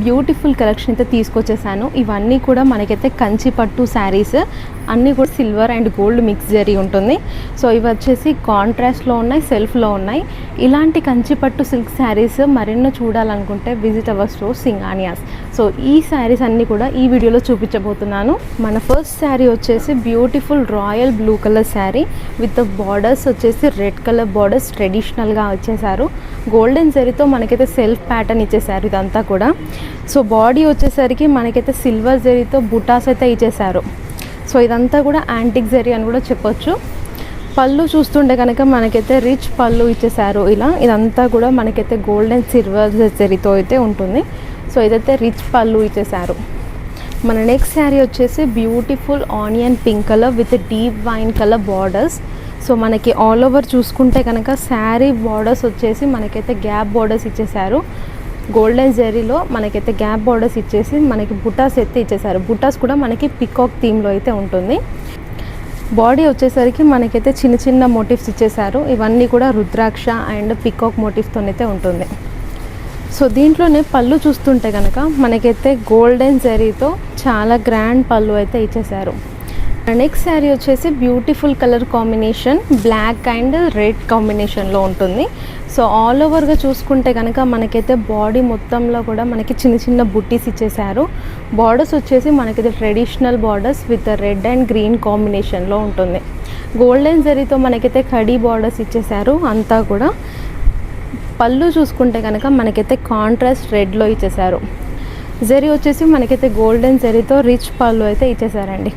Beautiful collection అయితే తీసుకొచ్చేసాను. ఇవన్నీ కూడా మనకైతే కంచి పట్టు శారీస్, అన్నీ కూడా silver and gold mix zari ఉంటుంది. సో ఇవి వచ్చేసి కాంట్రాస్ట్లో ఉన్నాయి, సెల్ఫ్లో ఉన్నాయి. ఇలాంటి కంచి పట్టు సిల్క్ శారీస్ మరెన్నో చూడాలనుకుంటే విజిట్ అవర్ స్టోర్ సింగానియాస్. సో ఈ శారీస్ అన్నీ కూడా ఈ వీడియోలో చూపించబోతున్నాను. మన ఫస్ట్ శారీ వచ్చేసి beautiful royal blue colour sari with borders వచ్చేసి రెడ్ కలర్ బార్డర్స్ ట్రెడిషనల్గా వచ్చేసారు. గోల్డెన్ జరీతో మనకైతే సెల్ఫ్ ప్యాటర్న్ ఇచ్చేసారు ఇదంతా కూడా. సో బాడీ వచ్చేసరికి మనకైతే సిల్వర్ జరీతో బుటాస్ అయితే ఇచ్చేసారు. సో ఇదంతా కూడా యాంటిక్ జరీ అని కూడా చెప్పొచ్చు. పళ్ళు చూస్తుంటే కనుక మనకైతే రిచ్ పళ్ళు ఇచ్చేసారు. ఇదంతా కూడా మనకైతే గోల్డ్ అండ్ సిల్వర్ జరీతో అయితే ఉంటుంది. సో ఇదైతే రిచ్ పళ్ళు ఇచ్చేసారు. మన నెక్స్ట్ శారీ వచ్చేసి beautiful onion pink colour with deep wine colour borders. So మనకి ఆల్ ఓవర్ చూసుకుంటే కనుక శారీ బార్డర్స్ వచ్చేసి మనకైతే గ్యాప్ బార్డర్స్ ఇచ్చేసారు. గోల్డెన్ జరీలో మనకైతే గ్యాప్ బార్డర్స్ ఇచ్చేసి మనకి బుటాస్ అయితే ఇచ్చేసారు. బుటాస్ కూడా మనకి పికాక్ థీమ్లో అయితే ఉంటుంది. బాడీ వచ్చేసరికి మనకైతే చిన్న చిన్న మోటివ్స్ ఇచ్చేసారు. ఇవన్నీ కూడా రుద్రాక్ష అండ్ పికాక్ మోటివ్స్తో అయితే ఉంటుంది. సో దీంట్లోనే పళ్ళు చూస్తుంటే కనుక మనకైతే గోల్డెన్ జరీతో చాలా గ్రాండ్ పళ్ళు అయితే ఇచ్చేసారు. నెక్స్ట్ శారీ వచ్చేసి beautiful colour combination black and red కాంబినేషన్లో ఉంటుంది. సో ఆల్ ఓవర్గా చూసుకుంటే కనుక మనకైతే బాడీ మొత్తంలో కూడా మనకి చిన్న చిన్న బుట్టీస్ ఇచ్చేసారు. బార్డర్స్ వచ్చేసి మనకైతే traditional borders with red and green కాంబినేషన్లో ఉంటుంది. గోల్డెన్ జరీతో మనకైతే కడీ బార్డర్స్ ఇచ్చేసారు అంతా కూడా. పళ్ళు చూసుకుంటే కనుక మనకైతే కాంట్రాస్ట్ రెడ్లో ఇచ్చేసారు. జరీ వచ్చేసి మనకైతే గోల్డెన్ జరీతో రిచ్ పళ్ళు అయితే ఇచ్చేసారండి.